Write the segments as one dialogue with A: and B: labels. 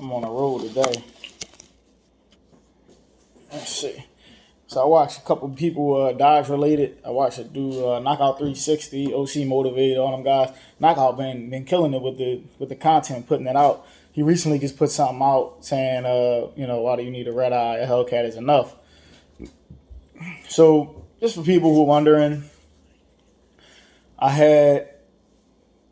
A: I'm on the road today. Let's see. So I watched a couple people Dodge related. I watched a dude Knockout 360, OC Motivated, all them guys. Knockout been killing it with the content, putting it out. He recently just put something out saying, why do you need a red eye? A Hellcat is enough. So just for people who are wondering, I had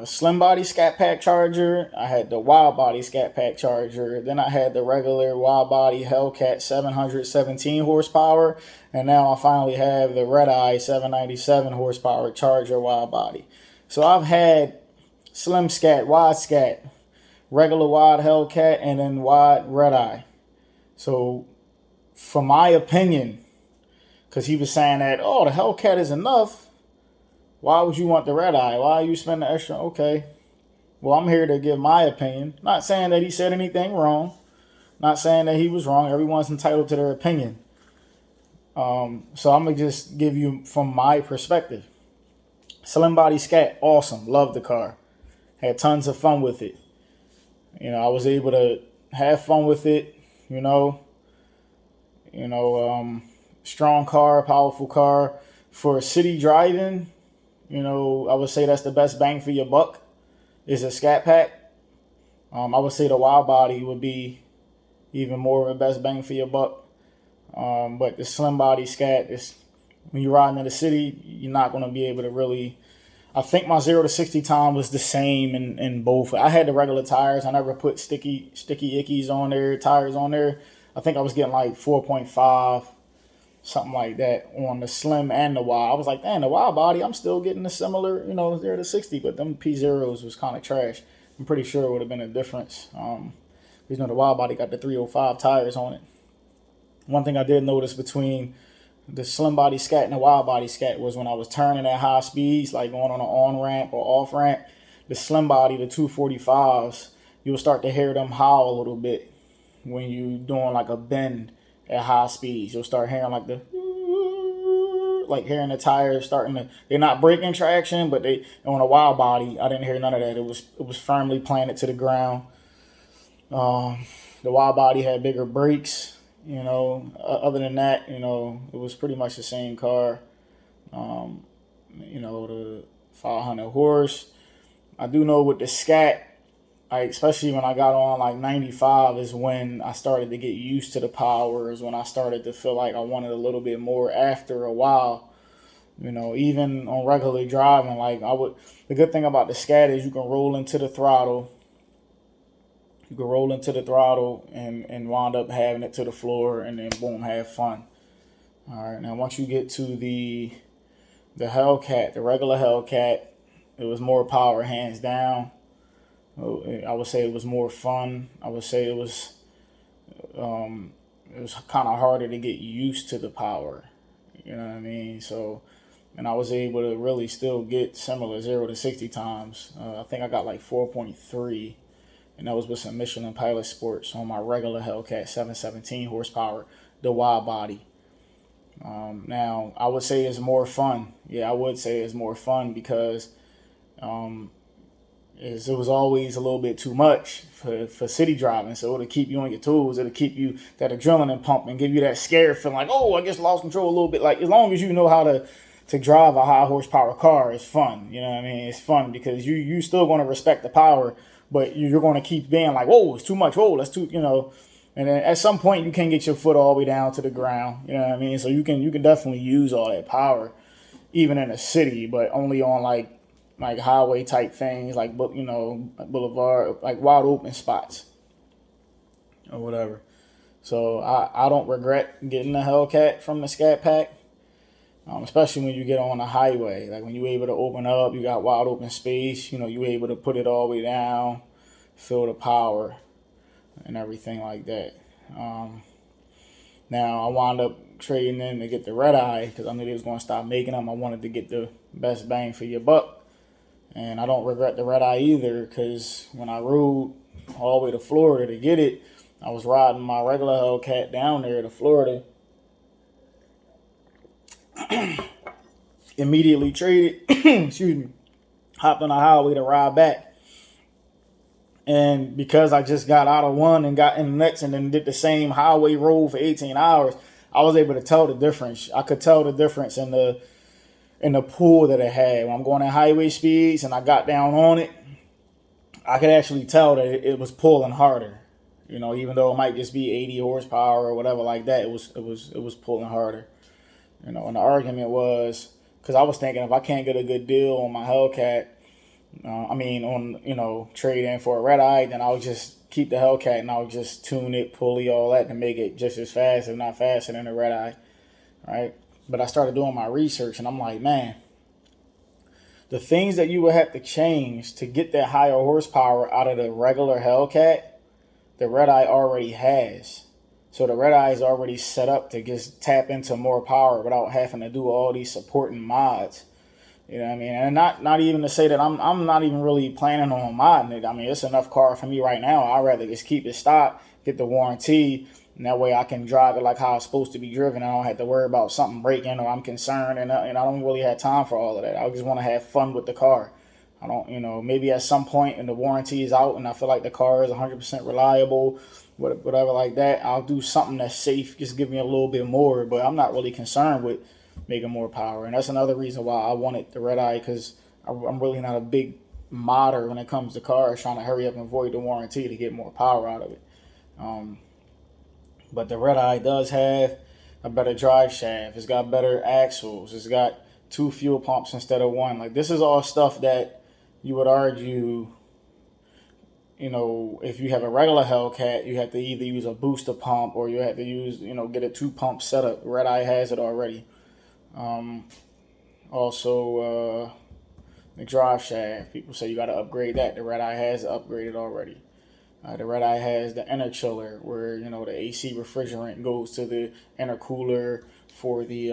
A: a slim body scat pack charger. I had the wide body scat pack charger. Then I had the regular wide body Hellcat 717 horsepower. And now I finally have the redeye 797 horsepower charger wide body. So I've had slim scat, wide scat, regular wide Hellcat, and then wide redeye. So for my opinion, because he was saying that, oh, the Hellcat is enough. Why would you want the red eye? Why are you spending extra? Okay. Well, I'm here to give my opinion. Not saying that he said anything wrong. Not saying that he was wrong. Everyone's entitled to their opinion. So I'm going to just give you from my perspective. Slim body scat, awesome. Love the car. Had tons of fun with it. I was able to have fun with it, strong car, powerful car. For city driving, I would say that's the best bang for your buck is a scat pack. I would say the wide body would be even more of the best bang for your buck. But the slim body scat, when you're riding in the city, you're not going to be able to really. I think my 0 to 60 time was the same in both. I had the regular tires. I never put sticky ickies on there, tires on there. I think I was getting like 4.5. Something like that on the slim and the wide. I was like, the wide body, I'm still getting a similar, 0 to 60, but them P0s was kind of trash. I'm pretty sure it would have been a difference. The wide body got the 305 tires on it. One thing I did notice between the slim body scat and the wide body scat was when I was turning at high speeds, like going on an on-ramp or off-ramp, the slim body, the 245s, you'll start to hear them howl a little bit when you doing like a bend at high speeds. You'll start hearing hearing the tires starting to, they're not breaking traction, but they on a wide body, I didn't hear none of that. It was firmly planted to the ground. The wide body had bigger brakes, other than that, it was pretty much the same car. The 500 horse. I do know with the scat, especially when I got on like 95 is when I started to get used to the power, is when I started to feel like I wanted a little bit more after a while. Even on regular driving, the good thing about the scat is you can roll into the throttle. You can roll into the throttle and wind up having it to the floor and then boom, have fun. All right, now once you get to the Hellcat, the regular Hellcat, it was more power hands down. I would say it was more fun. I would say it was kind of harder to get used to the power. You know what I mean? So, and I was able to really still get similar 0 to 60 times. I think I got like 4.3, and that was with some Michelin Pilot Sports on my regular Hellcat 717 horsepower, the wide body. Now, I would say it's more fun. Yeah, I would say it's more fun because it was always a little bit too much for city driving. So it'll keep you on your toes. It'll keep you that adrenaline pump and give you that scare feeling like, oh, I just lost control a little bit. Like, as long as you know how to drive a high horsepower car, it's fun. You know what I mean? It's fun because you still going to respect the power, but you're going to keep being like, whoa, it's too much. Whoa, that's too, And then at some point you can't get your foot all the way down to the ground. You know what I mean? So you can definitely use all that power, even in a city, but only on like highway type things, like boulevard, like wide open spots or whatever. So I don't regret getting the Hellcat from the Scat Pack, especially when you get on the highway. Like when you're able to open up, you got wide open space. You're able to put it all the way down, feel the power and everything like that. Now I wound up trading in to get the redeye because I knew they was going to stop making them. I wanted to get the best bang for your buck. And I don't regret the redeye either because when I rode all the way to Florida to get it, I was riding my regular Hellcat down there to Florida. Immediately traded, hopped on the highway to ride back. And because I just got out of one and got in the next and then did the same highway road for 18 hours, I was able to tell the difference. I could tell the difference in the pull that it had. When I'm going at highway speeds and I got down on it, I could actually tell that it was pulling harder. You know, even though it might just be 80 horsepower or whatever like that, it was pulling harder. You know, and the argument was because I was thinking if I can't get a good deal on my Hellcat, trade in for a red eye, then I'll just keep the Hellcat and I'll just tune it, pulley, all that to make it just as fast, if not faster than the red eye, right? But I started doing my research and I'm like, man, the things that you would have to change to get that higher horsepower out of the regular Hellcat, the red eye already has. So the red eye is already set up to just tap into more power without having to do all these supporting mods. You know what I mean? And not even to say that I'm not even really planning on modding it. I mean, it's enough car for me right now. I'd rather just keep it stock, get the warranty, and that way I can drive it like how it's supposed to be driven. I don't have to worry about something breaking or I'm concerned, and I don't really have time for all of that. I just want to have fun with the car. I don't, maybe at some point and the warranty is out and I feel like the car is 100% reliable, whatever like that, I'll do something that's safe, just give me a little bit more, but I'm not really concerned with making more power. And that's another reason why I wanted the red eye, because I'm really not a big modder when it comes to cars, trying to hurry up and void the warranty to get more power out of it. But the red eye does have a better drive shaft. It's got better axles. It's got 2 fuel pumps instead of 1. Like, this is all stuff that you would argue, if you have a regular Hellcat, you have to either use a booster pump or you have to use, get a 2-pump setup. Red eye has it already. Also, the drive shaft. People say you got to upgrade that. The red eye has it upgraded already. The red eye has the interchiller, where the AC refrigerant goes to the intercooler for the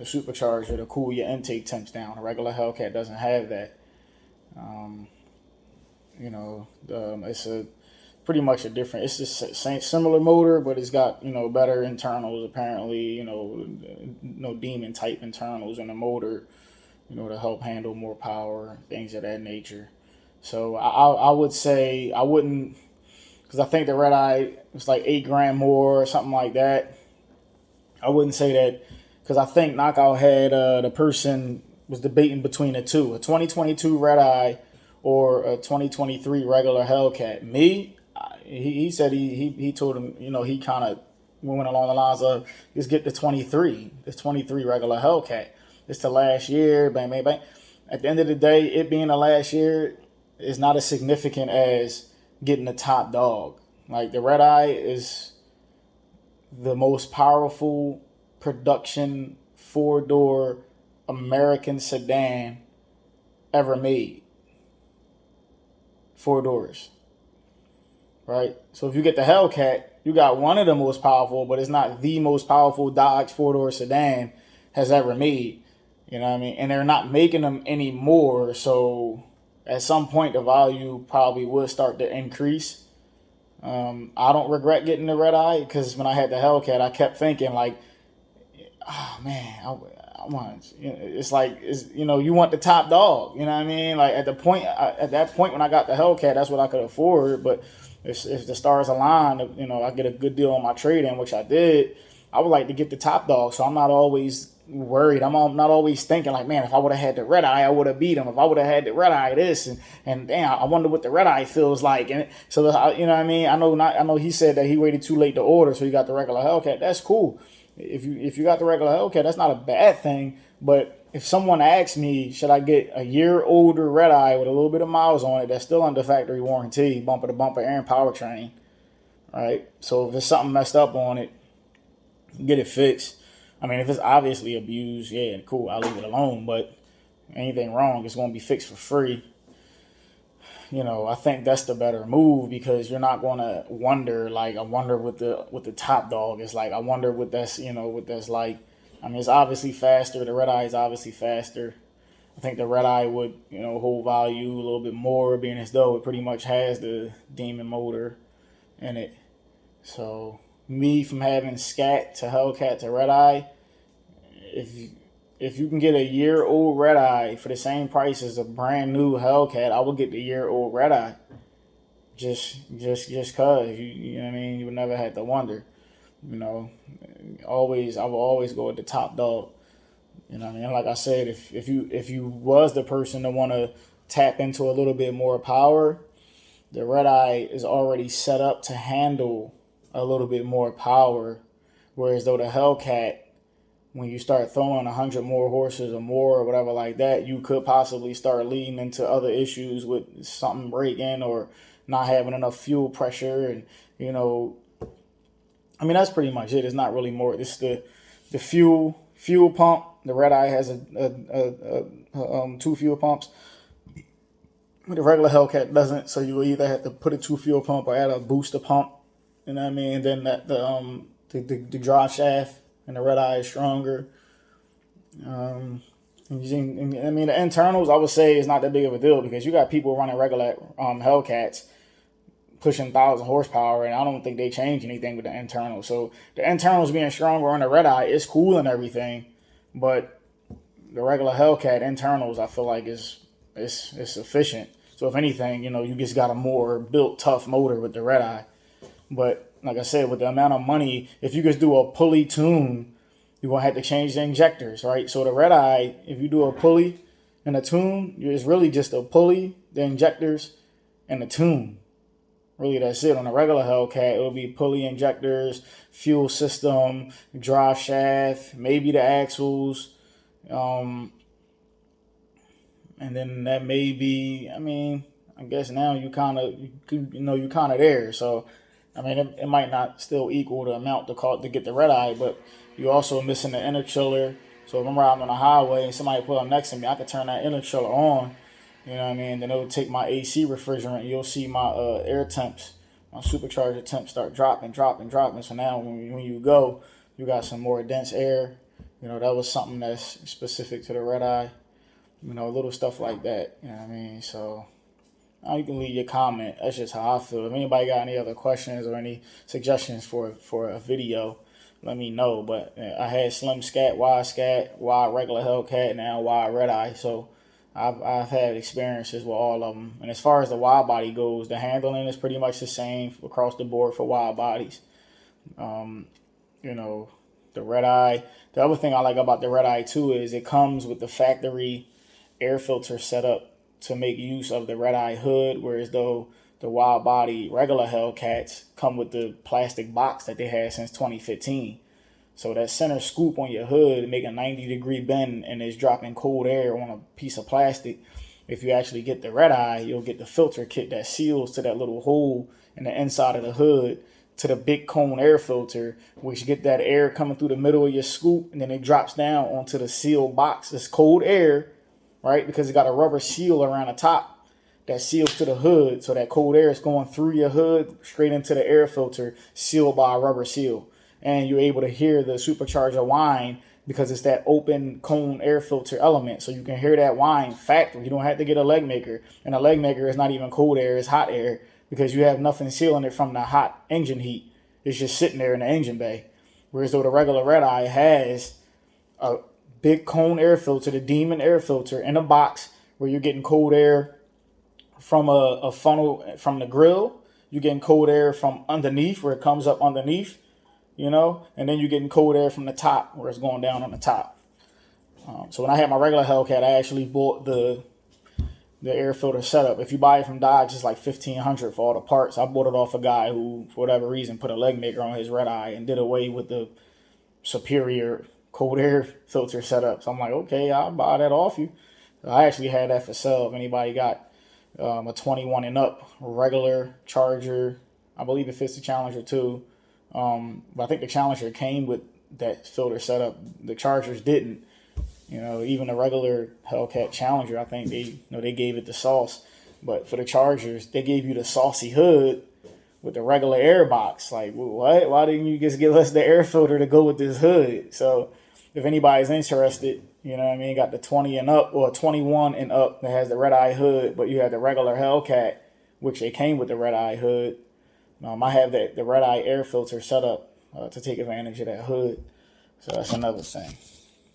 A: supercharger to cool your intake temps down. A regular Hellcat doesn't have that. It's a pretty much a different. It's the same similar motor, but it's got better internals apparently. No demon type internals in the motor. To help handle more power, things of that nature. So I would say I wouldn't, because I think the red eye was like $8,000 more or something like that. I wouldn't say that, because I think Knockout had the person was debating between the two, a 2022 red eye or a 2023 regular Hellcat. He said he told him, he kind of went along the lines of just get the 23 regular Hellcat. It's the last year, bang, bang, bang. At the end of the day, it being the last year is not as significant as getting the top dog. Like, the red eye is the most powerful production 4-door American sedan ever made. 4 doors. Right? So if you get the Hellcat, you got one of the most powerful, but it's not the most powerful Dodge 4-door sedan has ever made. You know what I mean? And they're not making them anymore, so at some point the value probably would start to increase. I don't regret getting the red eye, because when I had the Hellcat, I kept thinking like, oh man, I want. It's like you want the top dog. You know what I mean? Like at that point when I got the Hellcat, that's what I could afford. But if the stars align, I get a good deal on my trade-in, which I did. I would like to get the top dog, so I'm not always worried. I'm not always thinking like, man, if I would have had the red eye, I would have beat him. If I would have had the red eye, this and damn, I wonder what the red eye feels like. And so you know what I mean. I know he said that he waited too late to order, so he got the regular Hellcat. That's cool. If you got the regular Hellcat, that's not a bad thing. But if someone asks me, should I get a year older red eye with a little bit of miles on it that's still under factory warranty, bumper to bumper and powertrain, right? So if there's something messed up on it, get it fixed. I mean, if it's obviously abused, yeah, cool, I'll leave it alone. But anything wrong, it's going to be fixed for free. I think that's the better move, because you're not going to wonder, like, I wonder what the top dog is like. I wonder what that's like. I mean, it's obviously faster. The red eye is obviously faster. I think the red eye would, hold value a little bit more, being as though it pretty much has the demon motor in it. So me, from having scat to Hellcat to red eye, if you can get a year old red eye for the same price as a brand new Hellcat, I would get the year old red eye. just cause you know what I mean. You would never have to wonder. You know, I will always go with the top dog. You know what I mean? Like I said, if you was the person to want to tap into a little bit more power, the redeye is already set up to handle a little bit more power. Whereas though the Hellcat, when you start throwing 100 more horses or more or whatever like that, you could possibly start leading into other issues with something breaking or not having enough fuel pressure. And, you know, I mean, that's pretty much it. It's not really more. It's the fuel pump. The redeye has two fuel pumps. The regular Hellcat doesn't, so you either have to put a 2 fuel pump or add a booster pump. You know what I mean? And then the drive shaft and the redeye is stronger. I mean, the internals, I would say, is not that big of a deal because you got people running regular Hellcats pushing 1,000 horsepower, and I don't think they change anything with the internals. So the internals being stronger on the redeye is cool and everything, but the regular Hellcat internals, I feel like is sufficient. So if anything, you know, you just got a more built tough motor with the redeye. But like I said, with the amount of money, if you just do a pulley tune, you're going to have to change the injectors, right? So the redeye, if you do a pulley and a tune, it's really just a pulley, the injectors, and the tune. Really, that's it. On a regular Hellcat, it'll be pulley, injectors, fuel system, drive shaft, maybe the axles, and then that may be, I mean, I guess now you kind of there. So, I mean, it might not still equal the amount to get the redeye, but you're also missing the inner chiller. So if I'm riding on the highway and somebody pull up next to me, I can turn that inner chiller on. You know what I mean? Then it'll take my AC refrigerant. You'll see my air temps, my supercharger temps start dropping. So now when you go, you got some more dense air. You know, that was something that's specific to the redeye. You know, little stuff like that. You know what I mean? So you can leave your comment. That's just how I feel. If anybody got any other questions or any suggestions for a video, let me know. But I had slim scat, wide regular Hellcat, now wide redeye. So I've had experiences with all of them. And as far as the wide body goes, the handling is pretty much the same across the board for wide bodies. You know, the redeye. The other thing I like about the redeye too is it comes with the factory air filter set up to make use of the redeye hood, whereas though the wide body regular Hellcats come with the plastic box that they had since 2015. So that center scoop on your hood make a 90-degree bend and it's dropping cold air on a piece of plastic. If you actually get the redeye, you'll get the filter kit that seals to that little hole in the inside of the hood to the big cone air filter, which get that air coming through the middle of your scoop, and then it drops down onto the sealed box. It's cold air, right? Because it got a rubber seal around the top that seals to the hood. So that cold air is going through your hood straight into the air filter, sealed by a rubber seal. And you're able to hear the supercharger whine because it's that open cone air filter element. So you can hear that whine factory. You don't have to get a leg maker. And a leg maker is not even cold air, it's hot air because you have nothing sealing it from the hot engine heat. It's just sitting there in the engine bay. Whereas though the regular redeye has a big cone air filter, the Demon air filter in a box where you're getting cold air from a funnel from the grill. You're getting cold air from underneath where it comes up underneath, you know, and then you're getting cold air from the top where it's going down on the top. So when I had my regular Hellcat, I actually bought the air filter setup. If you buy it from Dodge, it's like $1,500 for all the parts. I bought it off a guy who, for whatever reason, put a leg maker on his redeye and did away with the superior cold air filter setup. So I'm like, okay, I'll buy that off you. I actually had that for sale. If anybody got a 21 and up regular Charger, I believe it fits the Challenger too. But I think the Challenger came with that filter setup. The Chargers didn't. You know, even the regular Hellcat Challenger, I think they gave it the sauce. But for the Chargers, they gave you the saucy hood with the regular air box. Like, what? Why didn't you just give us the air filter to go with this hood? So if anybody's interested, you know what I mean, got the 20 and up or 21 and up that has the redeye hood, but you have the regular Hellcat, which they came with the redeye hood. I have the redeye air filter set up to take advantage of that hood. So that's another thing.